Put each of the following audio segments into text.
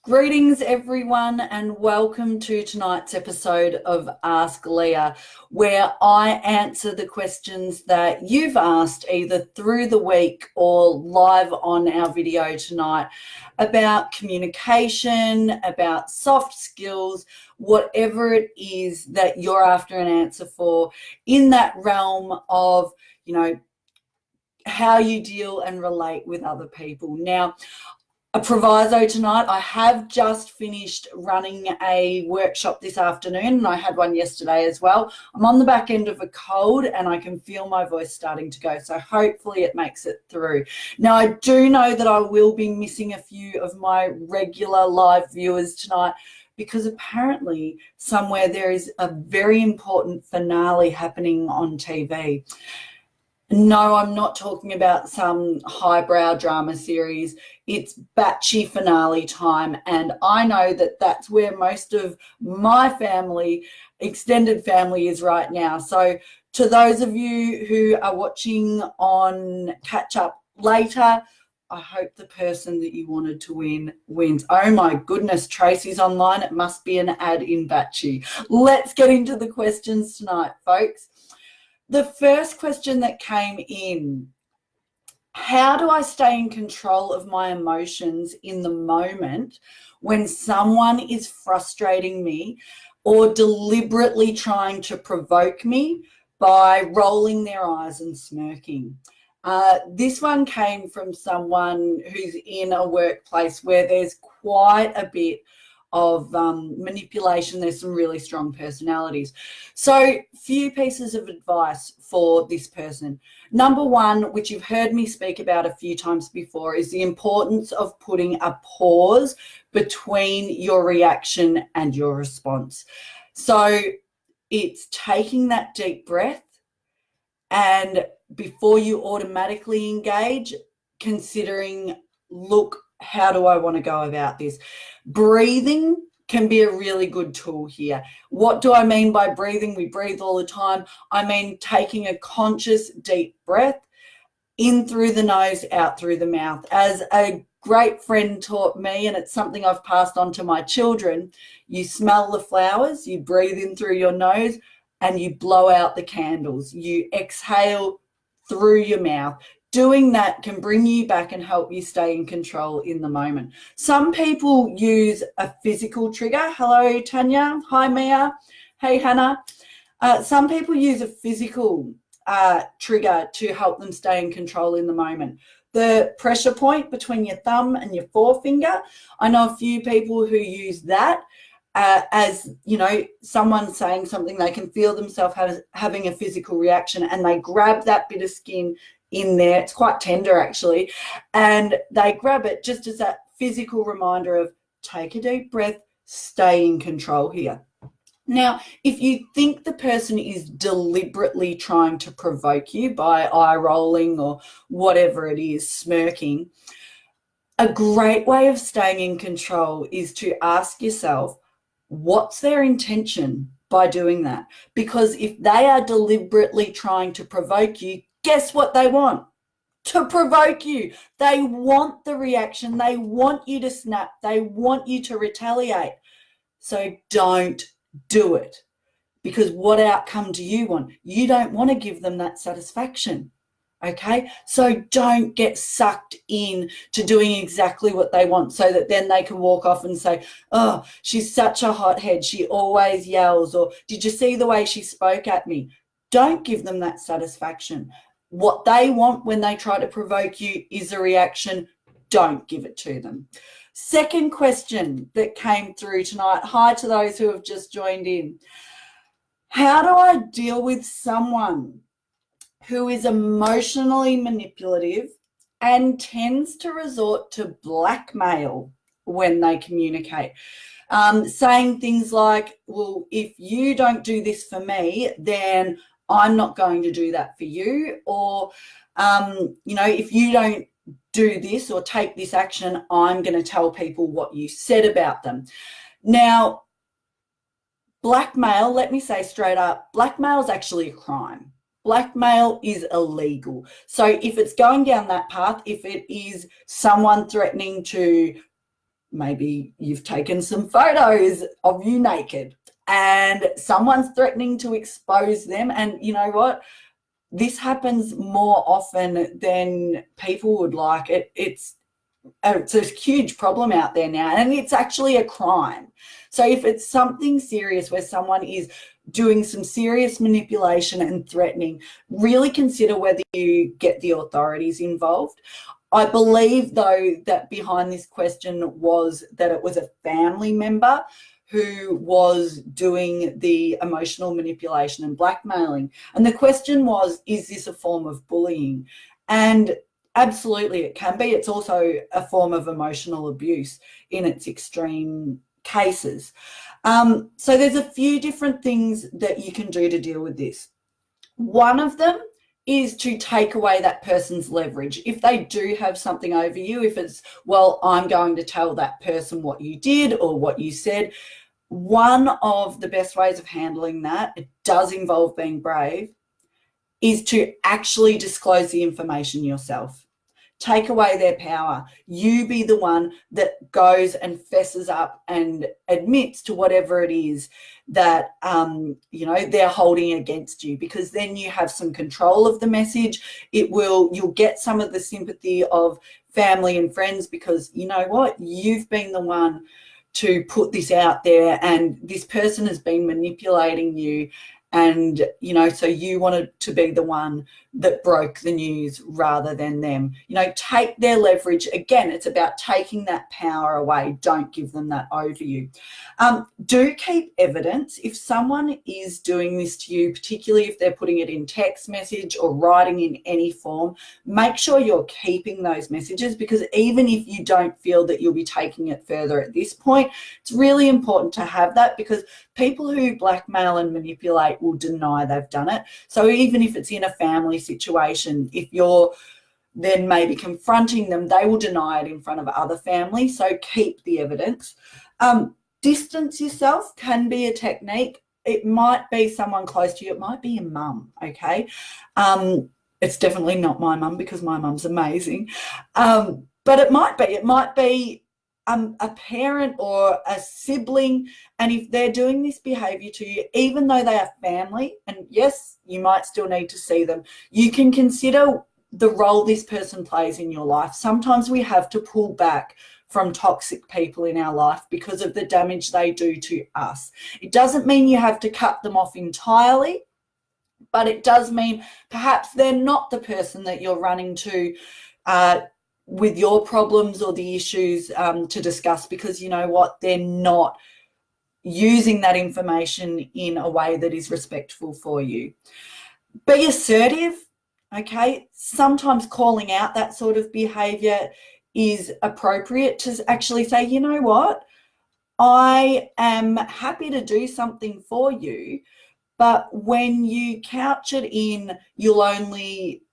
Greetings, everyone, and welcome to tonight's episode of Ask Leah, where I answer the questions that you've asked either through the week or live on our video tonight about communication, about soft skills, whatever it is that you're after an answer for in that realm of, how you deal and relate with other people. Now, a proviso tonight, I have just finished running a workshop this afternoon, and I had one yesterday as well. I'm on the back end of a cold and I can feel my voice starting to go, so hopefully it makes it through. Now, I do know that I will be missing a few of my regular live viewers tonight because apparently somewhere there is a very important finale happening on TV. No, I'm not talking about some highbrow drama series. It's batchy finale time, and I know that that's where most of my family, extended family, is right now. So to those of you who are watching on catch up later, I hope the person that you wanted to win wins. Oh my goodness, Tracy's online. It must be an ad in batchy. Let's get into the questions tonight, folks. The first question that came in: how do I stay in control of my emotions in the moment when someone is frustrating me or deliberately trying to provoke me by rolling their eyes and smirking? This one came from someone who's in a workplace where there's quite a bit of manipulation. There's some really strong personalities. So few pieces of advice for this person. Number one, which you've heard me speak about a few times before, is the importance of putting a pause between your reaction and your response. So it's taking that deep breath, and before you automatically engage, considering, look, how do I want to go about this? Breathing can be a really good tool here. What do I mean by breathing? We breathe all the time. I mean taking a conscious deep breath in through the nose, out through the mouth. As a great friend taught me, and it's something I've passed on to my children, you smell the flowers, you breathe in through your nose, and you blow out the candles. You exhale through your mouth. Doing that can bring you back and help you stay in control in the moment. Some people use a physical trigger. Hello, Tanya. Hi, Mia. Hey, Hannah. Some people use a physical trigger to help them stay in control in the moment. The pressure point between your thumb and your forefinger. I know a few people who use that as, someone saying something, they can feel themselves having a physical reaction, and they grab that bit of skin in there. It's quite tender actually, and they grab it just as that physical reminder of take a deep breath, stay in control here. Now, if you think the person is deliberately trying to provoke you by eye rolling or whatever it is, smirking, a great way of staying in control is to ask yourself, what's their intention by doing that? Because if they are deliberately trying to provoke you, guess what they want? To provoke you. They want the reaction. They want you to snap. They want you to retaliate. So don't do it, because what outcome do you want? You don't want to give them that satisfaction. Okay, so don't get sucked in to doing exactly what they want, so that then they can walk off and say, oh, she's such a hothead, she always yells, or did you see the way she spoke at me? Don't give them that satisfaction. What they want when they try to provoke you is a reaction. Don't give it to them. Second question that came through tonight. Hi to those who have just joined in. How do I deal with someone who is emotionally manipulative and tends to resort to blackmail when they communicate? Saying things like, well, if you don't do this for me, then I'm not going to do that for you. Or, if you don't do this or take this action, I'm going to tell people what you said about them. Now, blackmail, let me say straight up, blackmail is actually a crime. Blackmail is illegal. So if it's going down that path, if it is someone threatening to maybe you've taken some photos of you naked and someone's threatening to expose them. And you know what? This happens more often than people would like. It's a huge problem out there now, and it's actually a crime. So if it's something serious where someone is doing some serious manipulation and threatening, really consider whether you get the authorities involved. I believe, though, that behind this question was that it was a family member who was doing the emotional manipulation and blackmailing. And the question was, is this a form of bullying? And absolutely it can be. It's also a form of emotional abuse in its extreme cases. So there's a few different things that you can do to deal with this. One of them is to take away that person's leverage. If they do have something over you, if it's, well, I'm going to tell that person what you did or what you said, one of the best ways of handling that, it does involve being brave, is to actually disclose the information yourself. Take away their power. You be the one that goes and fesses up and admits to whatever it is that they're holding against you, because then you have some control of the message. You'll get some of the sympathy of family and friends, because you know what? You've been the one to put this out there, and this person has been manipulating you, and so you wanted to be the one that broke the news rather than them. Take their leverage. Again, it's about taking that power away. Don't give them that over you. Do keep evidence. If someone is doing this to you, particularly if they're putting it in text message or writing in any form, make sure you're keeping those messages, because even if you don't feel that you'll be taking it further at this point, it's really important to have that, because people who blackmail and manipulate will deny they've done it. So even if it's in a family situation, if you're then maybe confronting them, they will deny it in front of other family. So keep the evidence. Distance yourself can be a technique. It might be someone close to you. It might be your mum, okay? It's definitely not my mum, because my mum's amazing. But it might be a parent or a sibling, and if they're doing this behavior to you, even though they are family, and yes, you might still need to see them, you can consider the role this person plays in your life. Sometimes we have to pull back from toxic people in our life because of the damage they do to us. It doesn't mean you have to cut them off entirely, but it does mean perhaps they're not the person that you're running to with your problems or the issues to discuss, because you know what, they're not using that information in a way that is respectful for you. Be assertive, okay? Sometimes calling out that sort of behavior is appropriate, to actually say, you know what, I am happy to do something for you, but when you couch it in, you'll only,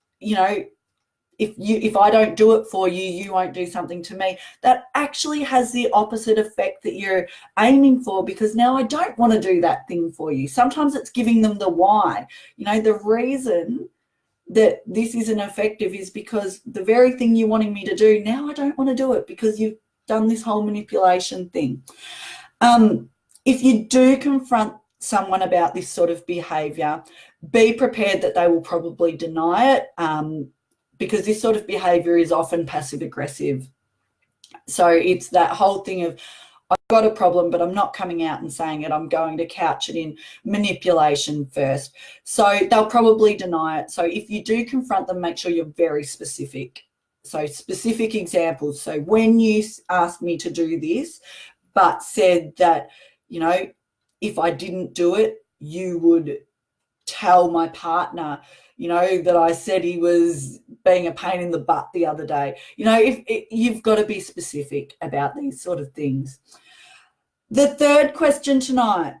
if I don't do it for you, you won't do something to me, that actually has the opposite effect that you're aiming for, because now I don't want to do that thing for you. Sometimes it's giving them the why. The reason that this isn't effective is because the very thing you're wanting me to do, now I don't want to do it because you've done this whole manipulation thing. If you do confront someone about this sort of behavior, be prepared that they will probably deny it, because this sort of behavior is often passive aggressive. So it's that whole thing of, I've got a problem, but I'm not coming out and saying it. I'm going to couch it in manipulation first. So they'll probably deny it. So if you do confront them, make sure you're very specific. So specific examples. So when you asked me to do this, but said that, if I didn't do it, you would tell my partner, that I said he was being a pain in the butt the other day. You've got to be specific about these sort of things. The third question tonight: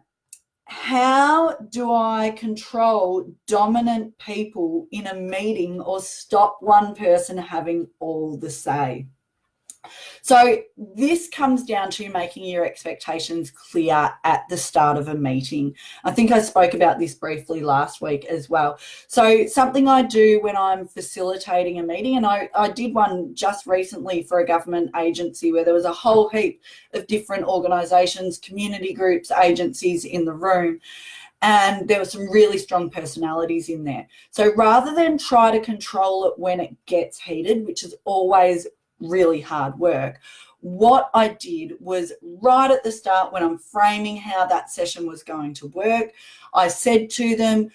how do I control dominant people in a meeting or stop one person having all the say? So this comes down to making your expectations clear at the start of a meeting. I think I spoke about this briefly last week as well. So something I do when I'm facilitating a meeting, and I did one just recently for a government agency where there was a whole heap of different organisations, community groups, agencies in the room. And there were some really strong personalities in there. So rather than try to control it when it gets heated, which is always really hard work, what I did was right at the start, when I'm framing how that session was going to work, I said to them,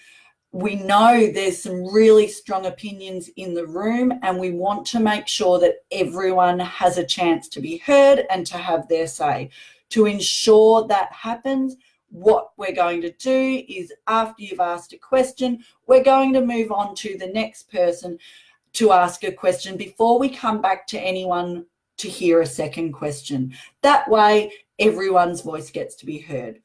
we know there's some really strong opinions in the room, and we want to make sure that everyone has a chance to be heard and to have their say. To ensure that happens, what we're going to do is, after you've asked a question, we're going to move on to the next person to ask a question before we come back to anyone to hear a second question. That way, everyone's voice gets to be heard.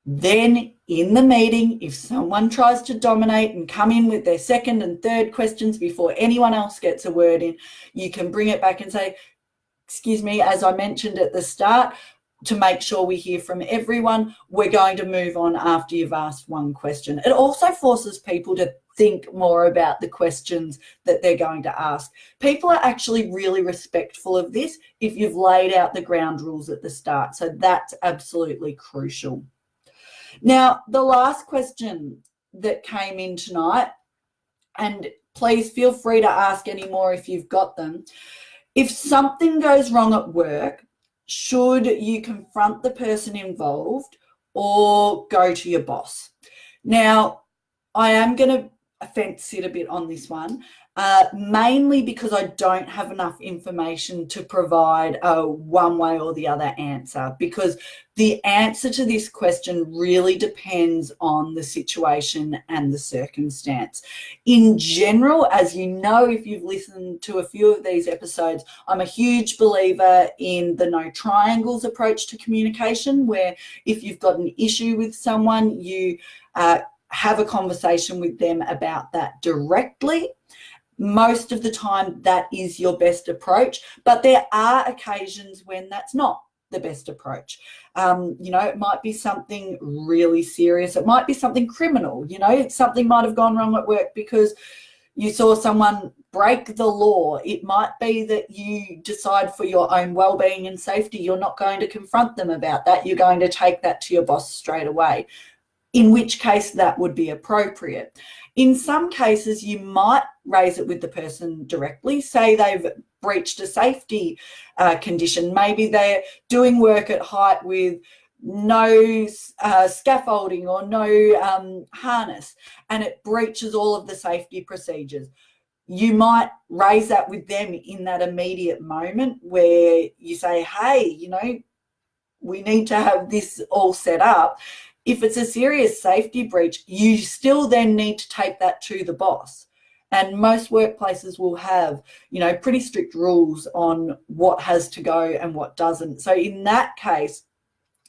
Then in the meeting, if someone tries to dominate and come in with their second and third questions before anyone else gets a word in, you can bring it back and say, excuse me, as I mentioned at the start, to make sure we hear from everyone, we're going to move on after you've asked one question. It also forces people to think more about the questions that they're going to ask. People are actually really respectful of this if you've laid out the ground rules at the start. So that's absolutely crucial. Now, the last question that came in tonight, and please feel free to ask any more if you've got them. If something goes wrong at work, should you confront the person involved or go to your boss? Now, I am going to fence sit a bit on this one, mainly because I don't have enough information to provide a one way or the other answer, because the answer to this question really depends on the situation and the circumstance. In general, as you know, if you've listened to a few of these episodes, I'm a huge believer in the no triangles approach to communication, where if you've got an issue with someone, you have a conversation with them about that directly. Most of the time, that is your best approach, but there are occasions when that's not the best approach. It might be something really serious. It might be something criminal. Something might have gone wrong at work because you saw someone break the law. It might be that you decide for your own well-being and safety, you're not going to confront them about that. You're going to take that to your boss straight away, in which case that would be appropriate. In some cases, you might raise it with the person directly. Say they've breached a safety condition. Maybe they're doing work at height with no scaffolding or no harness, and it breaches all of the safety procedures. You might raise that with them in that immediate moment where you say, hey, we need to have this all set up. If it's a serious safety breach, you still then need to take that to the boss. And most workplaces will have, pretty strict rules on what has to go and what doesn't. So in that case,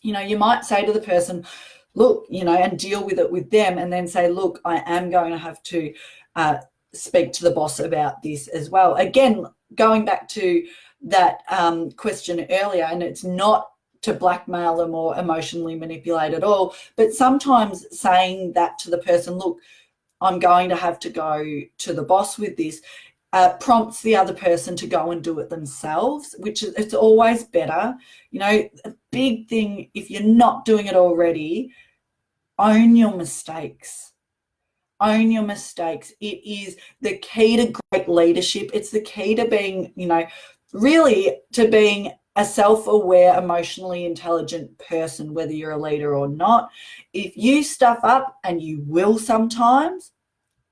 you might say to the person, look, and deal with it with them, and then say, look, I am going to have to speak to the boss about this as well. Again, going back to that question earlier, and it's not to blackmail them or emotionally manipulate at all, but sometimes saying that to the person, look, I'm going to have to go to the boss with this, prompts the other person to go and do it themselves, which is, it's always better. A big thing, if you're not doing it already, own your mistakes. Own your mistakes. It is the key to great leadership. It's the key to being, really to being a self-aware, emotionally intelligent person, whether you're a leader or not. If you stuff up, and you will sometimes,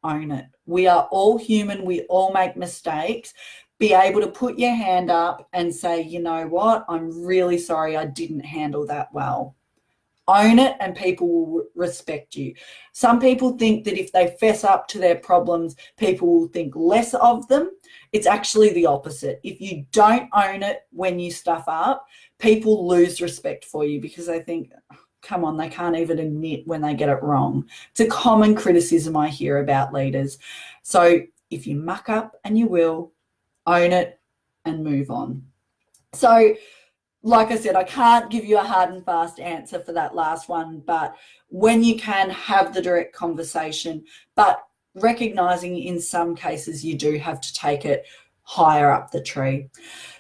own it. We are all human. We all make mistakes. Be able to put your hand up and say, you know what, I'm really sorry, I didn't handle that well. Own it, and people will respect you. Some people think that if they fess up to their problems, people will think less of them. It's actually the opposite. If you don't own it when you stuff up, people lose respect for you because they think, come on, they can't even admit when they get it wrong. It's a common criticism I hear about leaders. So if you muck up, and you will, own it and move on. So, like I said, I can't give you a hard and fast answer for that last one, but when you can, have the direct conversation, but recognizing in some cases you do have to take it higher up the tree.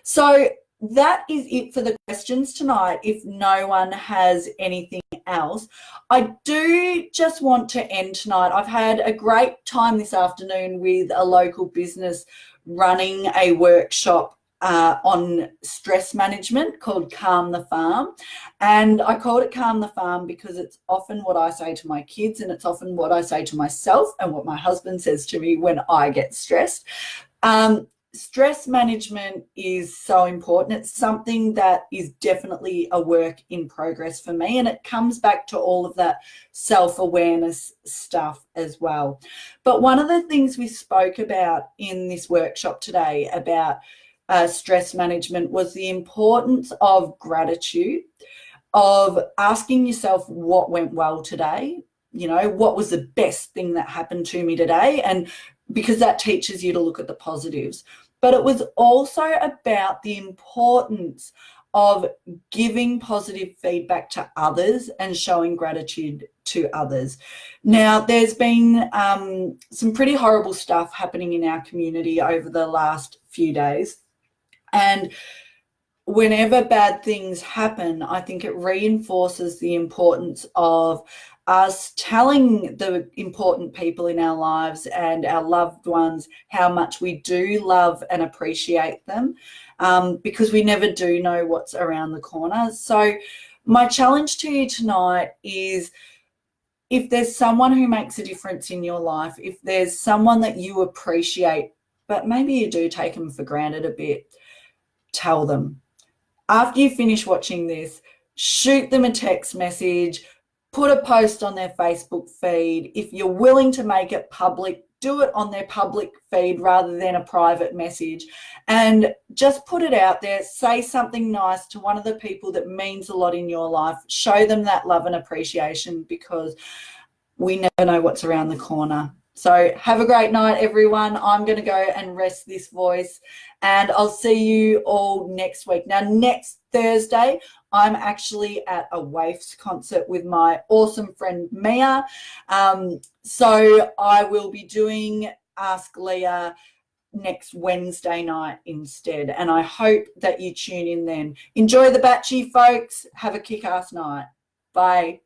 So that is it for the questions tonight. If no one has anything else, I do just want to end tonight. I've had a great time this afternoon with a local business running a workshop on stress management called Calm the Farm. And I called it Calm the Farm because it's often what I say to my kids, and it's often what I say to myself and what my husband says to me when I get stressed. Stress management is so important. It's something that is definitely a work in progress for me, and it comes back to all of that self-awareness stuff as well. But one of the things we spoke about in this workshop today about stress management was the importance of gratitude, of asking yourself what went well today, you know, what was the best thing that happened to me today, and because that teaches you to look at the positives. But it was also about the importance of giving positive feedback to others and showing gratitude to others. Now, there's been some pretty horrible stuff happening in our community over the last few days. And whenever bad things happen, I think it reinforces the importance of us telling the important people in our lives and our loved ones how much we do love and appreciate them, because we never do know what's around the corner. So my challenge to you tonight is, if there's someone who makes a difference in your life, if there's someone that you appreciate, but maybe you do take them for granted a bit, tell them. After you finish watching this, shoot them a text message, put a post on their Facebook feed. If you're willing to make it public, do it on their public feed rather than a private message, and just put it out there. Say something nice to one of the people that means a lot in your life. Show them that love and appreciation, because we never know what's around the corner. So have a great night, everyone. I'm going to go and rest this voice, and I'll see you all next week. Now, next Thursday, I'm actually at a Waifs concert with my awesome friend Mia. So I will be doing Ask Leah next Wednesday night instead, and I hope that you tune in then. Enjoy the batchy, folks. Have a kick-ass night. Bye.